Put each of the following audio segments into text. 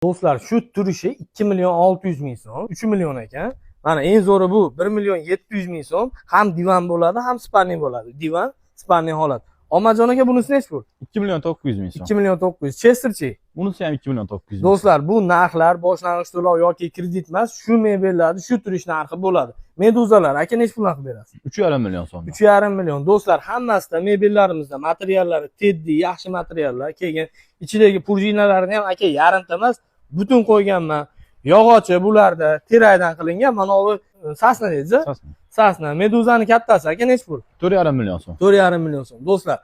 Do'stlar, shu turishi 2 million 600 ming so'm, 3 million ekan. Mana eng zo'ri bu 1 million 700 ming so'm. Ham divan bo'ladi, ham spanning bo'ladi. Divan, spanning holat. Omajon aka, bunisi nechi pul? 2 million 900 ming so'm. 2 million 900. Chesterchi. Bunisi ham 2 million 900 ming. Do'stlar, bu narxlar boshlang'ich to'lov yoki kredit emas, shu mebellarni shu turish narxi bo'ladi. Meduzalar aka nechi puldan qilib berasiz? 3,5 million so'm. 3,5 million. Do'stlar, hammasida mebellarimizda materiallari teddy, yaxshi materiallar. Keyin ichidagi prujinalarni ham aka yarimta emas, butun qo'yganman. Yog'ochi bularda teraydan qilingan. Mana bu sasna deysiz? Sasna. Meduzani kattasi aka nechi pul? 4,5 million so'm. 4,5 million so'm. Do'stlar,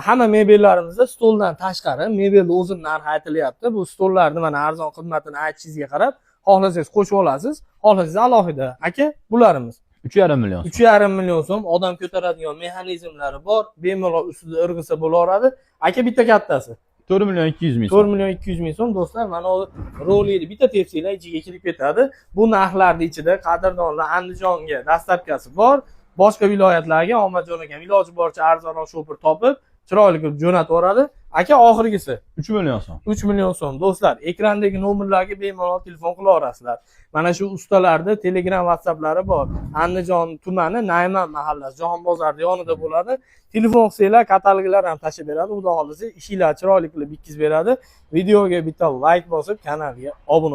hamma mebellarimizda stoldan tashqari mebelni o'zini narxi aytilyapti. Bu stollarni mana arzon qimmatini aytishingizga qarab, xohlasangiz qo'shib olasiz, xohlasangiz alohida. Aka, bularimiz 3,5 million. 3,5 million so'm. Odam ko'taradigan mexanizmlari bor. Bemalol ustida irg'isa bo'laveradi. Aka, bitta kattasi 4 million 200 ming so'm. 4 million 200 ming so'm. Do'stlar, mana bu rolikni bitta tepsanglar ichiga kirib ketadi. Bu narxlarning ichida qadrdonlar Andijonga dastlabkasi bor. Boshqa viloyatlarga Omajon aka iloji boricha arzonroq shopir topib, chiroyli qilib jo'natib yuboradi. Aka, oxirgisi 3 million so'm. 3 million so'm. Do'stlar, ekrandagi nomerlarga bemalol telefon qila olasizlar. Mana shu ustalarda Telegram, WhatsApplari bor. Andijon tumani Nayman mahallasi, Jahon bozori yonida bo'ladi. Telefon qilsanglar, kataloglar ham tashib beradi. Xudo xolisa, ishinglar chiroyli qilib bitkizib beradi. Videoga bitta like bosib, kanalga obuna